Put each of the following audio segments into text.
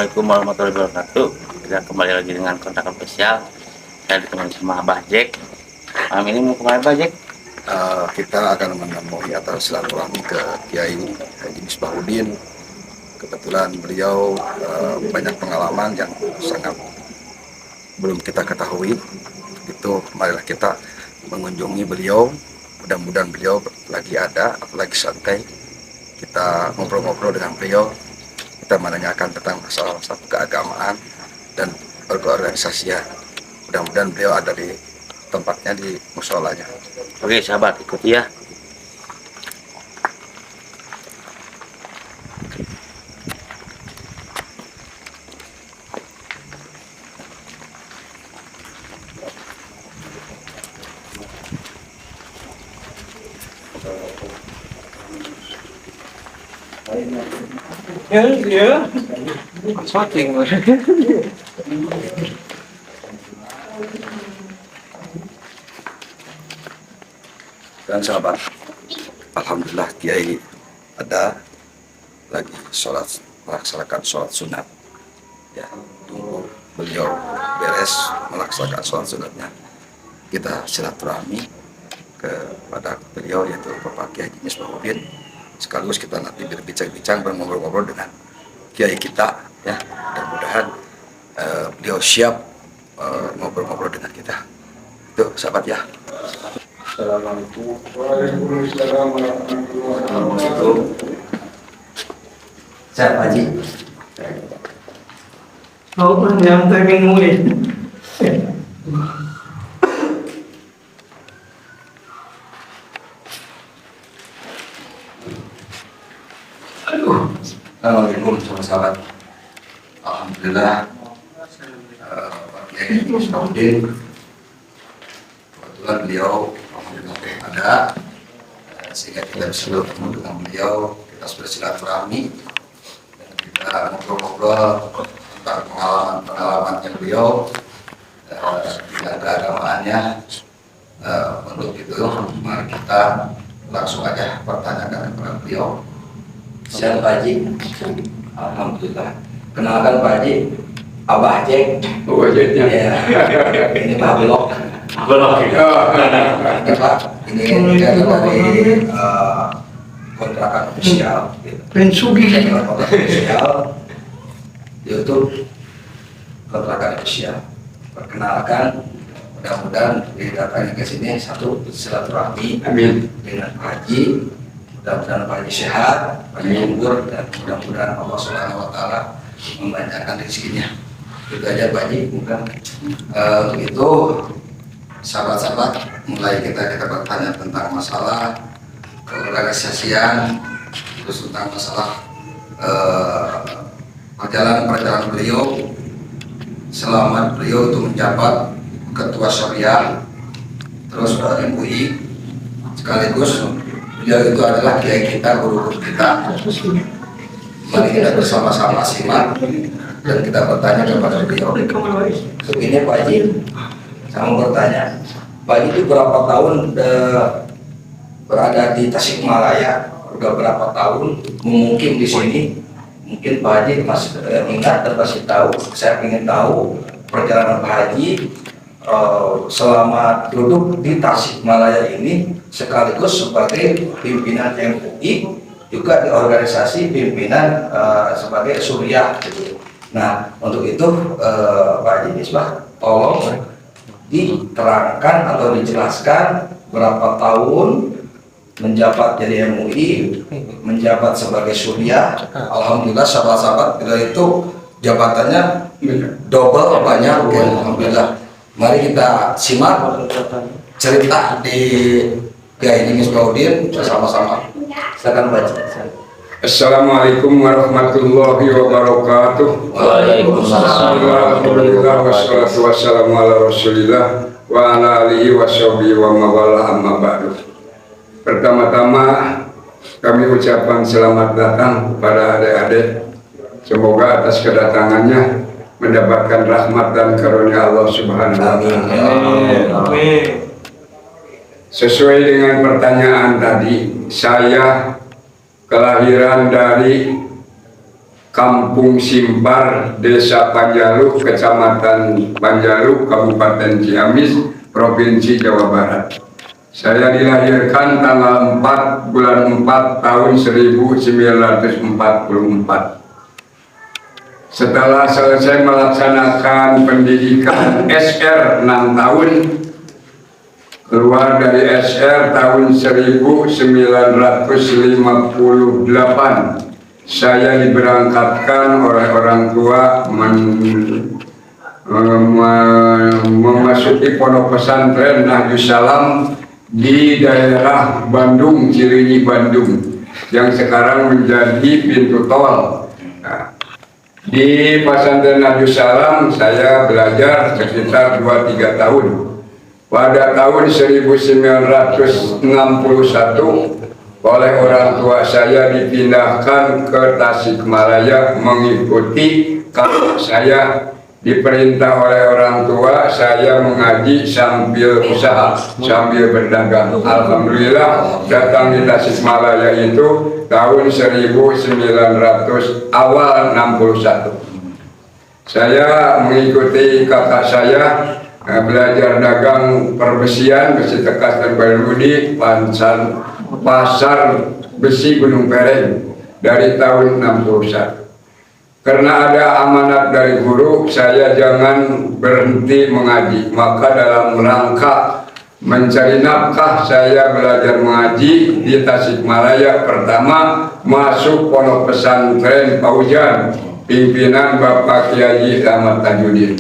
Assalamualaikum warahmatullahi wabarakatuh. Kita kembali lagi dengan kontak spesial. Saya ditemani sama Abah Jack. Malam ini mau kemana Abah Jack? Kita akan menemui atau silaturahmi ke Kiai Haji Misbahuddin. Kebetulan beliau banyak pengalaman yang sangat belum kita ketahui. Itu marilah kita mengunjungi beliau. Mudah-mudahan beliau lagi ada atau lagi santai. Kita ngobrol-ngobrol dengan beliau. Kita menanyakan tentang masalah-masalah keagamaan dan berorganisasian. Mudah-mudahan beliau ada di tempatnya di musholanya. Oke sahabat, ikuti ya. Ya, shooting. Dan sahabat, alhamdulillah Kiai ada lagi melaksanakan sholat sunat. Ya, tunggu beliau beres melaksanakan sholat sunatnya. Kita silaturahmi kepada beliau yaitu Bapak Kiai Haji Misbahuddin. Sekaligus kita nanti berbincang-bincang ngobrol-ngobrol dengan Kiai kita, ya. Mudah-mudahan beliau siap ngobrol-ngobrol dengan kita. Itu sahabat ya. Assalamualaikum warahmatullahi wabarakatuh. Siap Haji. Oh, yang terminui. Assalamualaikum sahabat. Alhamdulillah Pak Kiai Misbahuddin, kebetulan beliau alhamdulillah ada, sehingga kita bisa bertemu dengan beliau. Kita sudah silaturahmi dan kita ngobrol-ngobrol tentang pengalaman beliau, tidak ada agamaannya. Untuk itu mari kita langsung aja pertanyakan kepada beliau. Siap Pak Haji. Alhamdulillah. Kenalkan Pak Haji, Abah Jack. Oh, Jacknya. Ya. Ini Pak Blok. Belok. Ini Pak. Ini dari kontrakan official. Pensugi. Kontrakan official. YouTube kontrakan official. Perkenalkan. Mudah-mudahan didatangi ke sini satu silaturahmi. Amin. Dengan Pak Haji. Mudah-mudahan Pak Haji sehat, Pak Haji umur, dan mudah-mudahan Allah Subhanahu wa Ta'ala membanyakan rezekinya. Itu aja Pak Haji. Untuk itu, sahabat-sahabat, mulai kita bertanya tentang masalah keorganisasian, terus tentang masalah perjalanan beliau selama beliau itu menjabat Ketua Syariah, terus MUI, sekaligus beliau itu adalah kiai kita, guru kita. Mari kita bersama-sama simak dan kita bertanya kepada beliau. Begini Pak Haji, saya mau bertanya, Pak Haji itu berapa tahun berada di Tasikmalaya? Udah berapa tahun memukim di sini? Mungkin Pak Haji masih ingat dan masih tahu. Saya ingin tahu perjalanan Pak Haji selama duduk di Tasikmalaya ini, sekaligus sebagai pimpinan MUI, juga di organisasi pimpinan sebagai Suriah gitu. Nah, untuk itu Pak Haji Misbah, tolong diterangkan atau dijelaskan berapa tahun menjabat jadi MUI, menjabat sebagai Suriah. Alhamdulillah sahabat-sahabat, beliau itu jabatannya double banyak, alhamdulillah. Mari kita simak cerita di Kiai Haji Misbahuddin bersama-sama. Silakan baca. Assalamualaikum warahmatullahi wabarakatuh. Waalaikumsalam. Alhamdulillah wassalatu wassalamu ala Rasulillah wa ala alihi washabihi wa mawala amma ba'du. Pertama-tama kami ucapkan selamat datang kepada adik-adik. Semoga atas kedatangannya mendapatkan rahmat dan karunia Allah Subhanahu wa Ta'ala. Sesuai dengan pertanyaan tadi, saya kelahiran dari Kampung Simpar, Desa Panjalu, Kecamatan Panjalu, Kabupaten Ciamis, Provinsi Jawa Barat. Saya dilahirkan tanggal 4 bulan 4 tahun 1944. Setelah selesai melaksanakan pendidikan SR 6 tahun, keluar dari SR tahun 1958, saya diberangkatkan oleh orang tua memasuki pondok pesantren Nahdlatul Salam di daerah Bandung, Cileunyi, Bandung, yang sekarang menjadi pintu tol. Nah, di pesantren Nahdlatul Salam saya belajar sekitar 2-3 tahun. Pada tahun 1961 oleh orang tua saya dipindahkan ke Tasikmalaya mengikuti kakak saya. Diperintah oleh orang tua saya mengaji sambil usaha, sambil berdagang. Alhamdulillah datang di Tasikmalaya itu tahun 1961. Saya mengikuti kakak saya belajar dagang perbesian, besi tekas dan berludi, pasar besi Gunung Pereng dari tahun 61. Karena ada amanat dari guru, saya jangan berhenti mengaji. Maka dalam rangka mencari nafkah, saya belajar mengaji di Tasikmalaya. Pertama masuk pondok pesantren Paujan, pimpinan Bapak Kiai Ahmad Tajudin.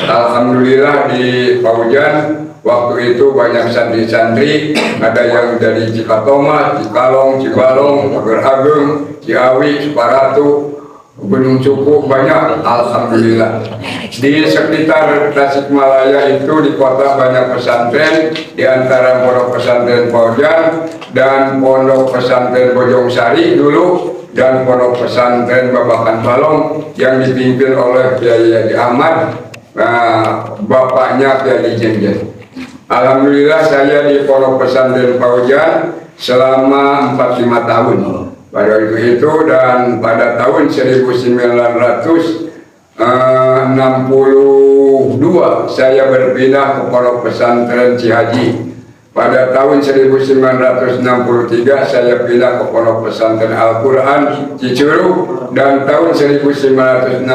Alhamdulillah di Paujan waktu itu banyak santri-santri, ada yang dari Cikatoma, Cikalong, Cibalong, Agung, Ciawi, Suparatu, Gunung Cukup, banyak. Alhamdulillah di sekitar Tasikmalaya itu di kota banyak pesantren, di antara pondok pesantren Paujan dan pondok pesantren Bojong Sari dulu, dan pondok pesantren Babakan Balong yang dipimpin oleh Kiai Haji Ahmad, bapaknya Kiai Jenjen. Alhamdulillah saya di pondok pesantren Paujan selama 45 tahun pada itu, dan pada tahun 1962 saya berpindah ke pondok pesantren Cihaji. Pada tahun 1963 saya pindah ke pondok pesantren Al-Quran Cicurug, dan tahun 1964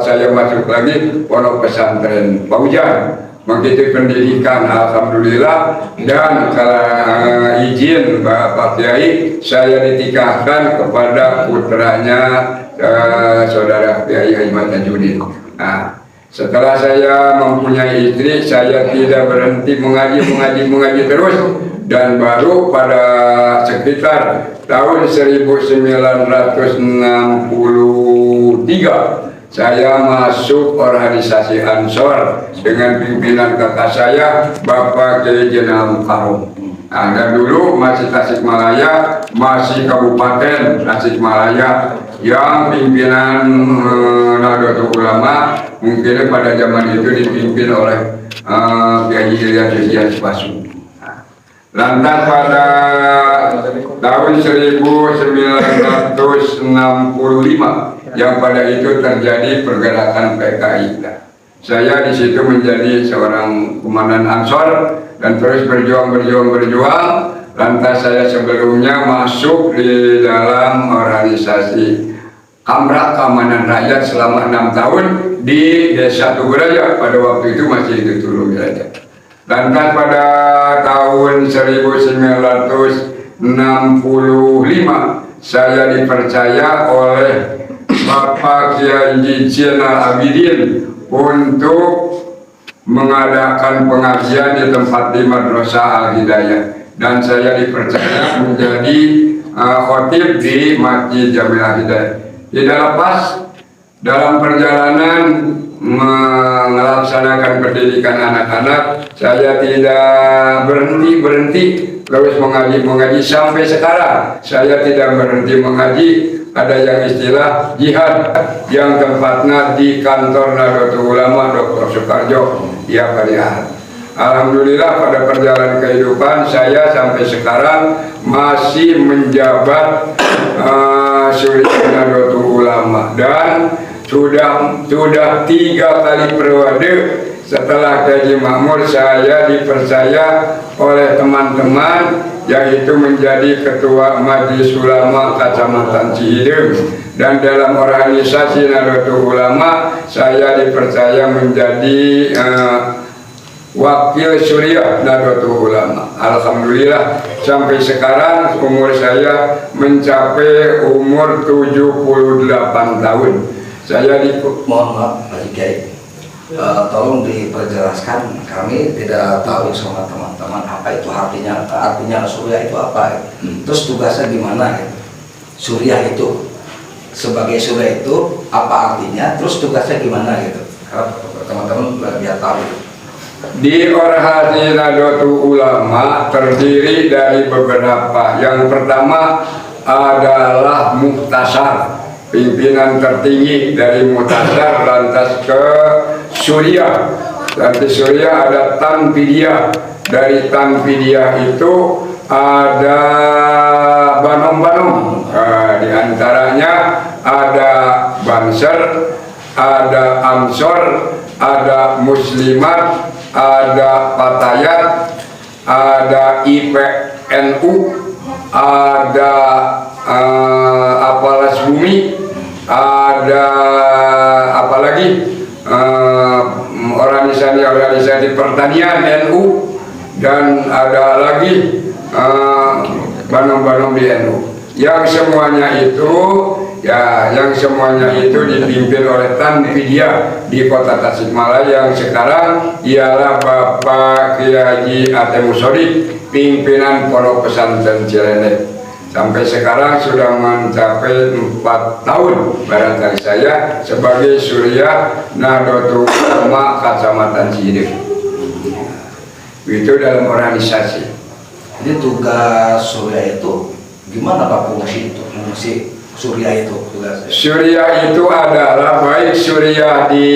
saya masuk lagi pondok pesantren Paujan. Begitu pendidikan, alhamdulillah. Dan kalau izin Bapak Kiai, saya ditikahkan kepada putranya saudara Kiai Ahmad Tajudin. Nah, setelah saya mempunyai istri, saya tidak berhenti mengaji terus, dan baru pada sekitar tahun 1963 saya masuk organisasi Ansor dengan pimpinan kakak saya, Bapak Kiai Jenal Mukarrom. Nah, dan dulu masih Tasikmalaya, masih Kabupaten Tasikmalaya, yang pimpinan Nahdlatul Ulama mungkin pada zaman itu dipimpin oleh Kiai Ilyas Yusbasu. Lantas pada tahun 1965 yang pada itu terjadi pergerakan PKI. Saya di situ menjadi seorang komandan Ansor dan terus berjuang. Lantas saya sebelumnya masuk di dalam organisasi Kamrak Keamanan Rakyat selama 6 tahun di Desa Tuguraja. Pada waktu itu masih di Tuguraja. Lantas pada tahun 1965 saya dipercaya oleh Bapak Kiai Zainal Abidin untuk mengadakan pengajian di tempat di Madrasah Al-Hidayah, dan saya dipercaya menjadi khotib di Masjid Jamiah Hidayah. Tidak lepas dalam perjalanan melaksanakan pendidikan anak-anak, saya tidak berhenti terus mengaji sampai sekarang. Saya tidak berhenti mengaji. Ada yang istilah jihad yang tempatnya di kantor Nahdlatul Ulama Dr. Soekarjo tiap hari Ahad. Alhamdulillah pada perjalanan kehidupan saya sampai sekarang masih menjabat Surya Nahdlatul Ulama, dan sudah 3 kali periode setelah Kiai Haji Makmur saya dipercaya oleh teman-teman yaitu menjadi Ketua Majelis Ulama Kecamatan Cihideung, dan dalam organisasi Nahdlatul Ulama saya dipercaya menjadi Wakil Surya Nahdlatul Ulama. Alhamdulillah sampai sekarang umur saya mencapai umur 78 tahun. Saya Mohon maaf Pak Kiai, tolong diperjelaskan, kami tidak tahu sama teman-teman apa itu artinya surya itu apa, terus tugasnya gimana gitu. Surya itu sebagai surya itu apa artinya, terus tugasnya gimana gitu, karena teman-teman biar tahu. Di Organisasi Nahdlatul Ulama terdiri dari beberapa. Yang pertama adalah Muhtasar, pimpinan tertinggi dari Muhtasar lantas ke Surya. Nanti Surya ada Tanfidiyah, dari Tanfidiyah itu ada Banom-Banom, di antaranya ada Banser, ada Ansor, ada Muslimat, ada Fatayat, ada IPNU, ada Apalas Bumi, ada apalagi organisasi pertanian NU, dan ada lagi Banom-Banom di NU. Yang semuanya itu dipimpin oleh Tanfidiyah di Kota Tasikmalaya, yang sekarang ialah Bapak Kiai Haji Atem Sodik, pimpinan Pondok Pesantren Cilenek. Sampai sekarang sudah mencapai 4 tahun barangkali saya sebagai Surya Nahdlatul Ulama Kecamatan Cihideung. Itu dalam organisasi. Jadi tugas surya itu gimana Pak, fungsi surya itu tugasnya? Surya itu adalah baik surya di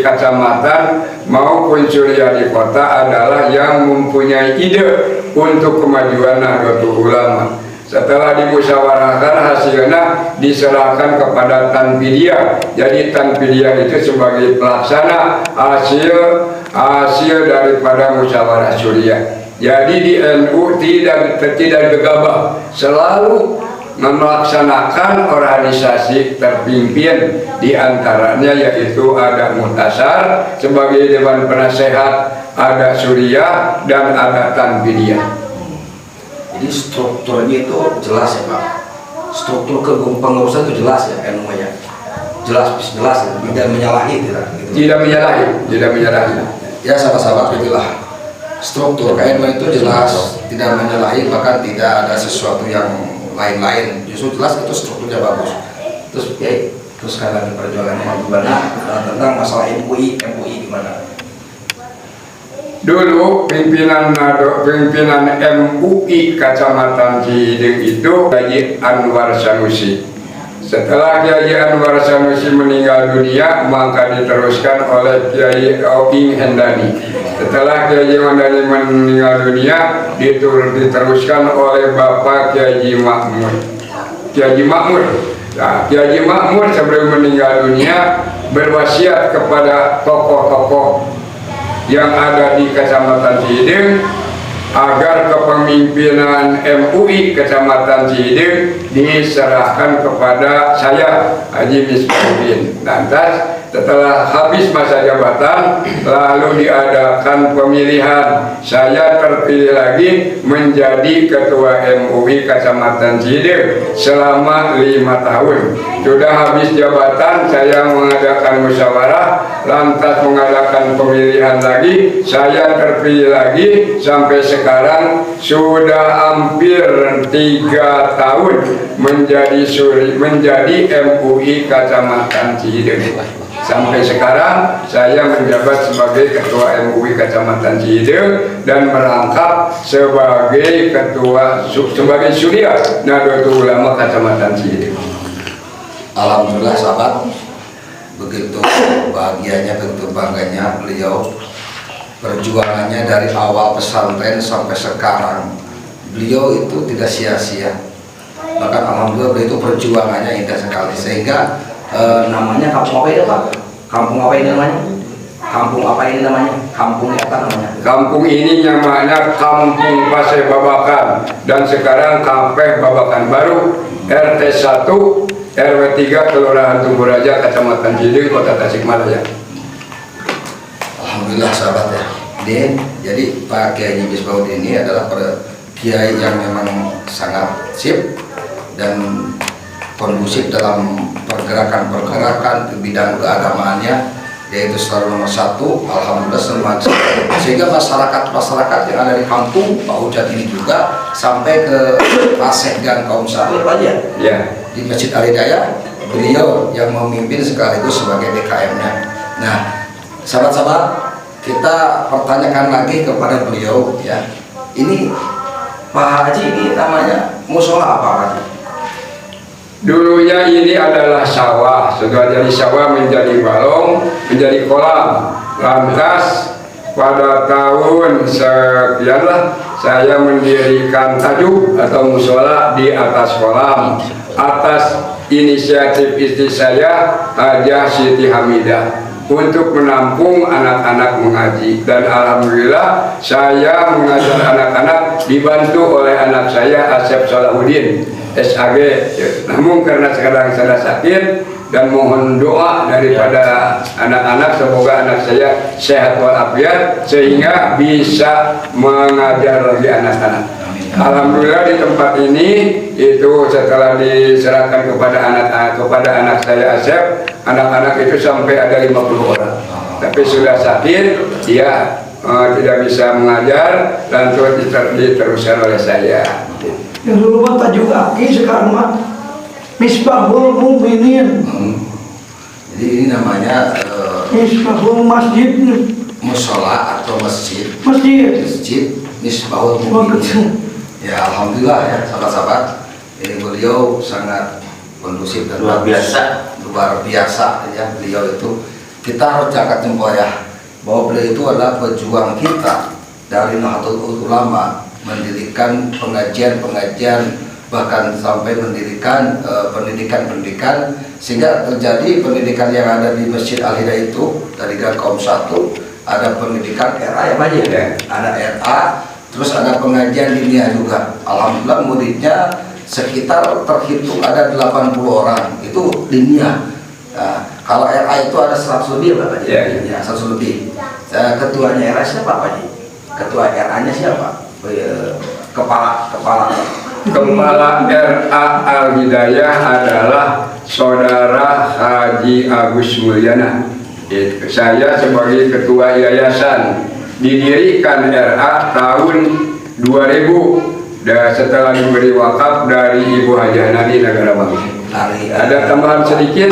kecamatan maupun surya di kota adalah yang mempunyai ide untuk kemajuan Nahdlatul Ulama. Setelah dimusyawarahkan, hasilnya diserahkan kepada Tanfidiyah. Jadi Tanfidiyah itu sebagai pelaksana hasil daripada musyawarah surya. Jadi di NU tidak gegabah, selalu melaksanakan organisasi terpimpin, di antaranya yaitu ada Muhtasar sebagai dewan penasehat, ada Surya, dan ada Tanfidiyah. Jadi strukturnya itu jelas ya Pak, struktur kepengurusan itu jelas ya, NU ya, jelas ya, tidak menyalahi gitu. Tidak menyalahi. Ya sahabat-sahabat, itulah struktur KNU itu jelas, tidak menyalahi, bahkan tidak ada sesuatu yang lain-lain, justru jelas itu strukturnya bagus. Terus terus kalian perjuangannya gimana tentang masalah MUI gimana? Dulu pimpinan MUI Kecamatan Cihideung itu Kiai Anwar Sanusi. Setelah Kiai Anwar Sanusi meninggal dunia, maka diteruskan oleh Kiai Oing Hendani. Setelah Kiai Hendani meninggal dunia, diteruskan oleh Bapak Kiai Makmur. Nah, Kiai Makmur sebelum meninggal dunia berwasiat kepada tokoh-tokoh yang ada di Kecamatan Cihideung agar kepemimpinan MUI Kecamatan Cihideung diserahkan kepada saya, Haji Misbahuddin. Lantas setelah habis masa jabatan, lalu diadakan pemilihan. Saya terpilih lagi menjadi Ketua MUI Kecamatan Cihideung selama 5 tahun. Sudah habis jabatan, saya mengadakan musyawarah, lantas mengadakan pemilihan lagi. Saya terpilih lagi sampai sekarang sudah hampir 3 tahun menjadi MUI Kecamatan Cihideung. Sampai sekarang saya menjabat sebagai Ketua MUI Kecamatan Cihideung dan merangkap sebagai Surya Nahdlatul Ulama Kecamatan Cihideung. Alhamdulillah sahabat, begitu bahagianya, begitu bangganya beliau, perjuangannya dari awal pesantren sampai sekarang, beliau itu tidak sia-sia. bahkan alhamdulillah beliau itu perjuangannya indah sekali, sehingga namanya kampung apa itu Pak? Kampung apa ini namanya? Kampung apa ini namanya? Kampung apa namanya? Kampung ini namanya Kampung Pasir Babakan, dan sekarang Kampeh Babakan Baru, RT 1 RW 3 Kelurahan Tumburaja, Kecamatan Cideng, Kota Tasikmalaya. Alhamdulillah sahabat ya. Jadi Pak Kiai Haji Misbahuddin ini adalah kiai yang memang sangat sip dan kondusif dalam pergerakan di bidang keagamaannya, yaitu selalu nomor 1. Alhamdulillah sehingga masyarakat yang ada di kampung Pak Ujat ini juga sampai ke Pasehgan kaum satu Pak ya, di Masjid Al Hidayah, beliau yang memimpin sekaligus sebagai DKM-nya. Nah, sahabat-sahabat, kita pertanyakan lagi kepada beliau ya, ini Pak Haji ini namanya musola apa Pak Haji? Dulunya ini adalah sawah, sudah jadi sawah menjadi balong, menjadi kolam. Lantas pada tahun sekian lah saya mendirikan tajuk atau musola di atas kolam, atas inisiatif istri saya Hajah Siti Hamidah, untuk menampung anak-anak mengaji. Dan alhamdulillah saya mengajar anak-anak dibantu oleh anak saya Asep Salahuddin SAG. Namun karena sekarang saya sakit dan mohon doa daripada anak-anak, semoga anak saya sehat walafiat sehingga bisa mengajar lagi anak-anak. Alhamdulillah di tempat ini itu setelah diserahkan kepada anak saya Asep, anak-anak itu sampai ada 50 orang. Tapi sudah sakit, dia tidak bisa mengajar dan terus diteruskan oleh saya. Yang dulu mah tajuk aki, sekarang mah Misbahul Mukminin. Jadi ini namanya Misbahul Masjid. musola atau masjid Misbahul Mukminin. Ya alhamdulillah ya sahabat-sahabat, ini beliau sangat kondusif dan luar biasa ya. Beliau itu kita harus jaga jempol ya, bahwa beliau itu adalah pejuang kita dari Nahdlatul Ulama, mendirikan pengajian, bahkan sampai mendirikan pendidikan sehingga terjadi pendidikan yang ada di Masjid Al Hidayah itu dari kaum 1, ada pendidikan RA ya Pak ya, ada RA, terus ada pengajian diniyah juga. Alhamdulillah muridnya sekitar terhitung ada 80 orang itu diniyah. Nah, kalau RA itu ada 100 lebih Pak Haji? Ya, 100 lebih. Ketuanya RA siapa Pak Haji? Ketua RA-nya siapa? Kepala RA Al Hidayah adalah Saudara Haji Agus Mulyana. Saya sebagai ketua yayasan. Didirikan RA tahun 2000 dan setelah diberi wakaf dari Ibu Hajah Nadi Negara Bangsa. Ada tambahan sedikit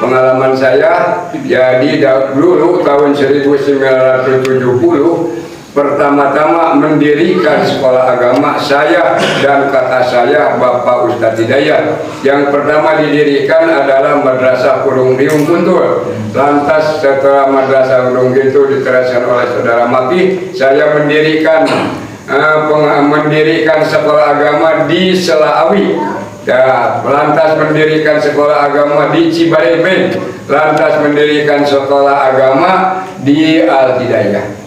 pengalaman saya. Jadi dulu tahun 1970 pertama-tama mendirikan sekolah agama saya dan kakak saya Bapak Ustadz Hidayat. Yang pertama didirikan adalah Madrasah Kurung Riung Kuntul. Lantas setelah Madrasah Kurung itu diteruskan oleh Saudara Maki, saya mendirikan sekolah agama di Selaawi. Ya, lantas mendirikan sekolah agama di Cibarengkeng, lantas mendirikan sekolah agama di Al Hidayah.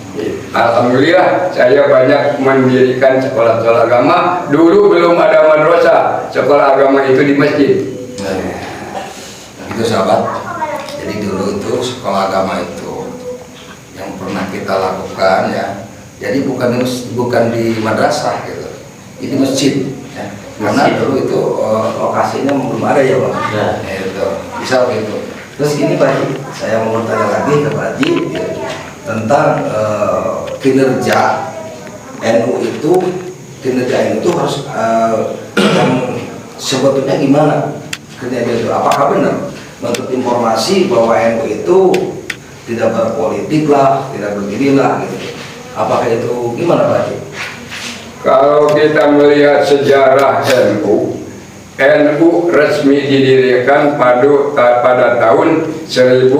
Alhamdulillah saya banyak mendirikan sekolah-sekolah agama. Dulu belum ada madrasah, sekolah agama itu di masjid. Itu sahabat. Jadi dulu itu sekolah agama itu yang pernah kita lakukan ya. Jadi bukan di madrasah gitu, ini masjid. Ya. Karena dulu itu lokasinya belum ada ya Bang. Ya. Itu bisa begitu. Terus ini Pak Haji, saya mau bertanya lagi ke Pak Haji ya, tentang kinerja NU itu harus yang sebetulnya gimana kinerja itu? Apakah benar untuk informasi bahwa NU itu tidak berpolitik lah, tidak beginilah gitu? Apakah itu gimana Pak Haji? Kalau kita melihat sejarah NU resmi didirikan pada tahun 1926.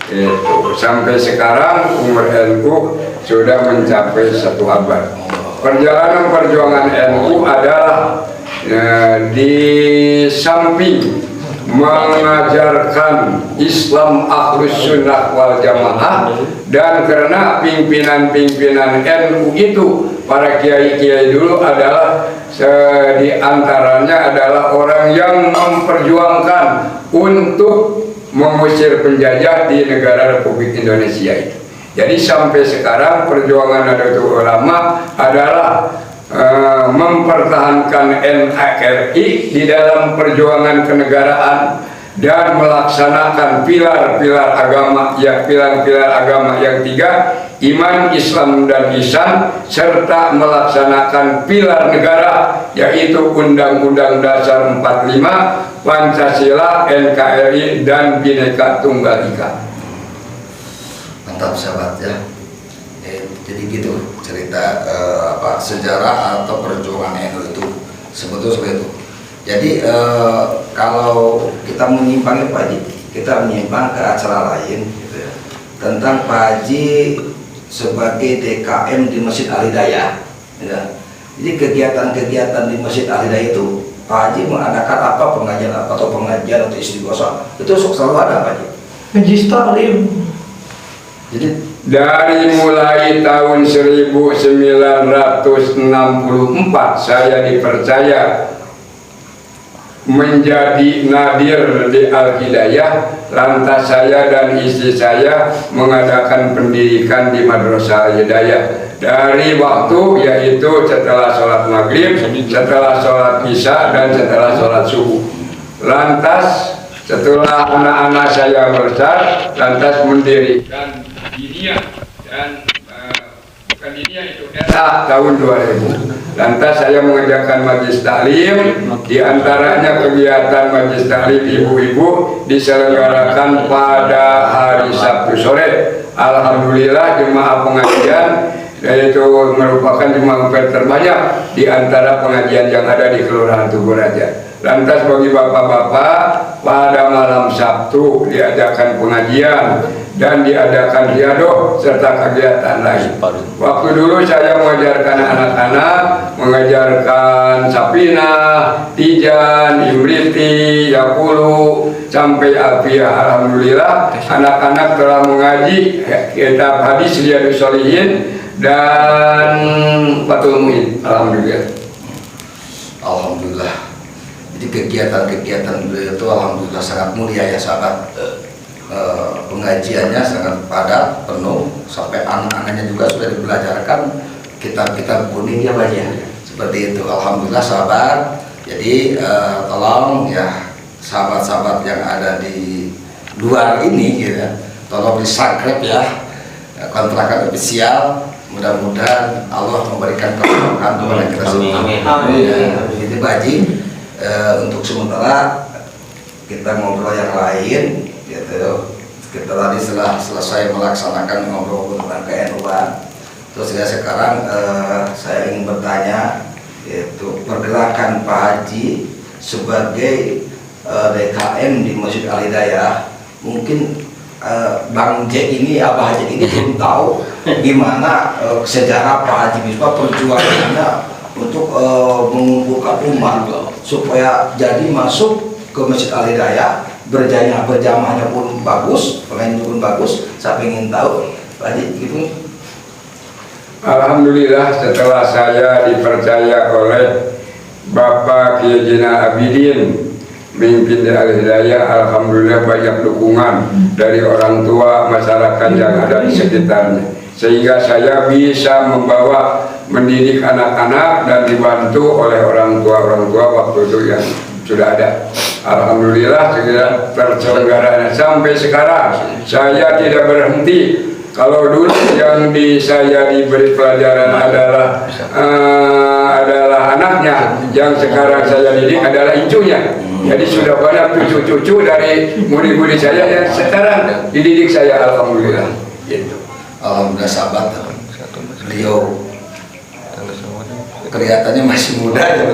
Itu sampai sekarang umur NU sudah mencapai 1 abad. perjalanan perjuangan NU adalah di samping mengajarkan Islam Ahlus Sunnah wal Jamaah, dan karena pimpinan-pimpinan NU itu para kiai-kiai dulu adalah di antaranya adalah orang yang memperjuangkan untuk mengusir penjajah di negara Republik Indonesia itu. Jadi sampai sekarang perjuangan Nahdlatul Ulama adalah mempertahankan NKRI di dalam perjuangan kenegaraan dan melaksanakan pilar-pilar agama yang 3, iman, Islam, dan ihsan, serta melaksanakan pilar negara yaitu Undang-Undang Dasar 45, Pancasila, NKRI, dan Bhinneka Tunggal Ika. Mantap sahabat ya. Jadi gitu cerita sejarah atau perjuangan NU itu sebetulnya seperti itu. Jadi kalau kita menyimpang Pak Haji, kita menyimpang ke acara lain gitu ya, tentang Pak Haji sebagai DKM di Masjid Al-Hidayah ya. Jadi kegiatan-kegiatan di Masjid Al-Hidayah itu Pak Haji mengadakan apa, pengajian apa atau pengajian atau istighosah itu selalu ada Pak Haji. Majlis Taklim. Jadi dari mulai tahun 1964 saya dipercaya menjadi nadir di Al-Hidayah, lantas saya dan istri saya mengadakan pendidikan di Madrasah Al-Hidayah. Dari waktu yaitu setelah sholat maghrib, setelah sholat isya, dan setelah sholat subuh. Lantas setelah anak-anak saya besar, lantas mendirikan Dinia dan bukan Dinia itu tahun 2000. Lantas saya mengerjakan majlis taklim, diantaranya kegiatan majlis taklim ibu-ibu diselenggarakan pada hari Sabtu sore. Alhamdulillah jemaah pengajian yaitu merupakan jemaah terbanyak di antara pengajian yang ada di Kelurahan Tugu Raja. Lantas bagi bapak-bapak pada malam Sabtu diadakan pengajian dan diadakan riadoh serta kegiatan lain. Waktu dulu saya mengajarkan anak-anak, mengajarkan Sapinah, Tijan, Imriti, Yakulu, sampai Alfiyah. Alhamdulillah anak-anak telah mengaji kitab hadis Riyadhus Shalihin dan Fathul Muin. Alhamdulillah. Alhamdulillah. Jadi kegiatan-kegiatan beliau itu alhamdulillah sangat mulia ya sahabat. Pengajiannya sangat padat, penuh, sampai anak-anaknya juga sudah dibelajarkan kitab-kitab kuning ya Pak ya. Seperti itu. Alhamdulillah sahabat. Jadi tolong ya sahabat-sahabat yang ada di luar ini ya, tolong di-subscribe ya kontrakan official. Mudah-mudahan Allah memberikan keberkahan kepada kita semua. Amin. Jadi Pak Haji, untuk sementara kita ngobrol yang lain gitu. Kita tadi setelah selesai melaksanakan ngobrol tentang KNU-an, terus ya sekarang saya ingin bertanya yaitu pergerakan Pak Haji sebagai DKM di Masjid Al-Hidayah. Mungkin Bang Jack ini, Abah Jack ini belum tahu gimana sejarah Pak Haji Misbah perjuangannya untuk mengumpulkan umat supaya jadi masuk ke Masjid Al-Hidayah, berjamaahnya pun bagus, pengajian pun bagus. Saya ingin tahu Pak Haji gitu. Alhamdulillah setelah saya dipercaya oleh Bapak Kiai Zainal Abidin mimpin di Al-Hidayah, alhamdulillah banyak dukungan dari orang tua, masyarakat yang ada di sekitarnya, sehingga saya bisa membawa mendidik anak-anak dan dibantu oleh orang tua waktu itu yang sudah ada. Alhamdulillah segera terselenggaranya sampai sekarang. Saya tidak berhenti. Kalau dulu yang saya diberi pelajaran adalah anaknya, yang sekarang saya didik adalah icunya. Jadi sudah banyak cucu-cucu dari murid-murid saya yang sekarang dididik saya, alhamdulillah. Alhamdulillah sahabat, beliau kelihatannya masih muda ya,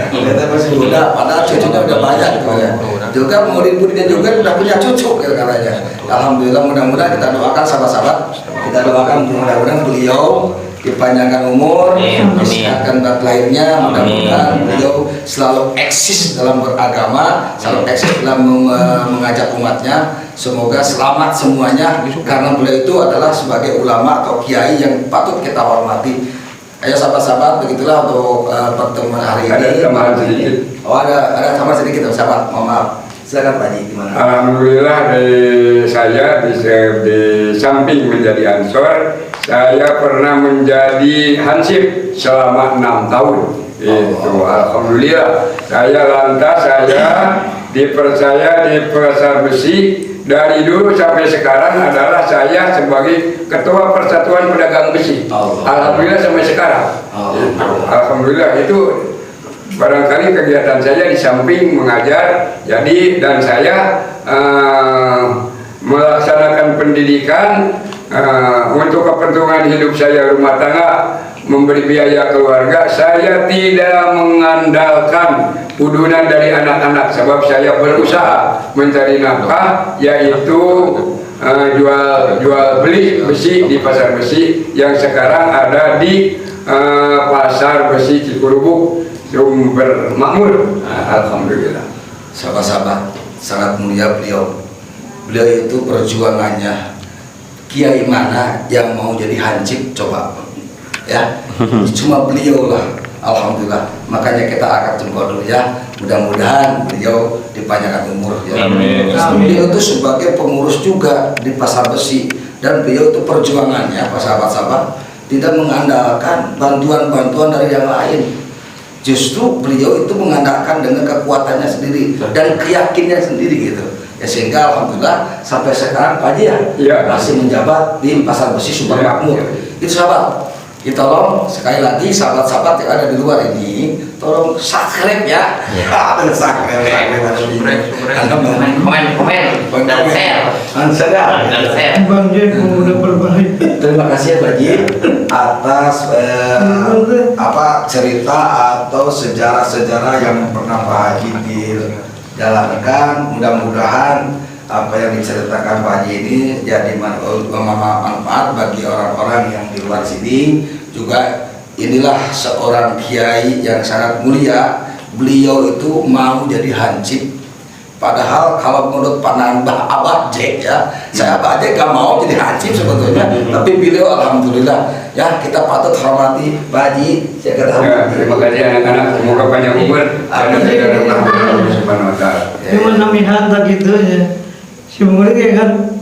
kelihatannya masih muda, padahal cucunya udah banyak gitu ya. Juga murid-muridnya juga udah punya cucu gitu katanya. Alhamdulillah, mudah-mudahan kita doakan sahabat-sahabat, kita doakan mudah-mudahan beliau dipanjangkan umur, lahirnya, mudah-mudahan beliau selalu eksis dalam beragama, selalu eksis dalam mengajak umatnya. Semoga selamat semuanya, karena beliau itu adalah sebagai ulama atau kiai yang patut kita hormati. Ayo sahabat-sahabat, begitulah untuk pertemuan hari ini. Ada tambahan sedikit. Oh, ada tambahan sedikit sahabat, mohon maaf. Silakan Pak Haji, gimana? Alhamdulillah dari saya di samping menjadi ansor, saya pernah menjadi hansip selama 6 tahun. Itu alhamdulillah. Saya lantas dipercaya di Pasar Besi. Dari dulu sampai sekarang adalah saya sebagai ketua Persatuan Pedagang Besi. Alhamdulillah sampai sekarang. Alhamdulillah itu barangkali kegiatan saya di samping mengajar, jadi dan saya melaksanakan pendidikan untuk kepentingan hidup saya rumah tangga, memberi biaya keluarga. Saya tidak mengandalkan udunan dari anak-anak, sebab saya berusaha mencari nafkah, yaitu jual beli besi di Pasar Besi yang sekarang ada di Pasar Besi Cikurubuk, Sumber Makmur. Alhamdulillah. Sahabat-sahabat, sangat mulia beliau. Beliau itu perjuangannya, kiai mana yang mau jadi hansip coba, ya cuma beliau lah. Alhamdulillah, makanya kita angkat jempol dulu ya. Mudah-mudahan beliau dipanjangkan umur ya. Amin. Beliau itu sebagai pengurus juga di Pasar Besi, dan beliau itu perjuangannya, sahabat-sahabat, tidak mengandalkan bantuan-bantuan dari yang lain. Justru beliau itu mengandalkan dengan kekuatannya sendiri dan keyakinannya sendiri gitu. Ya, sehingga alhamdulillah sampai sekarang Pak Haji ya masih menjabat di Pasar Besi Sumber Makmur. Itu sahabat. Kita tolong sekali lagi sahabat-sahabat yang ada di luar ini, tolong subscribe ya. Ada subscribe, komen dan share. Bang Jack udah berbaik. Terima kasih ya Pak Haji atas cerita atau sejarah-sejarah yang pernah Pak Haji dijalankan. Mudah-mudahan apa yang diceritakan Pak Haji ini jadi manfaat bagi orang-orang yang di luar sini. Juga inilah seorang kiai yang sangat mulia. Beliau itu mau jadi hansip, padahal kalau menurut pandangan Abah Jack ya, saya Abah Jack gak mau jadi hansip sebetulnya. Tapi beliau alhamdulillah ya, kita patut hormati Pak Haji. Saya kata hormati. Terima kasih anak-anak, semoga panjang umur dan tidak ada Subhanahu wa ta'ala. Cuma namihan tak gitu ya. Si murid kan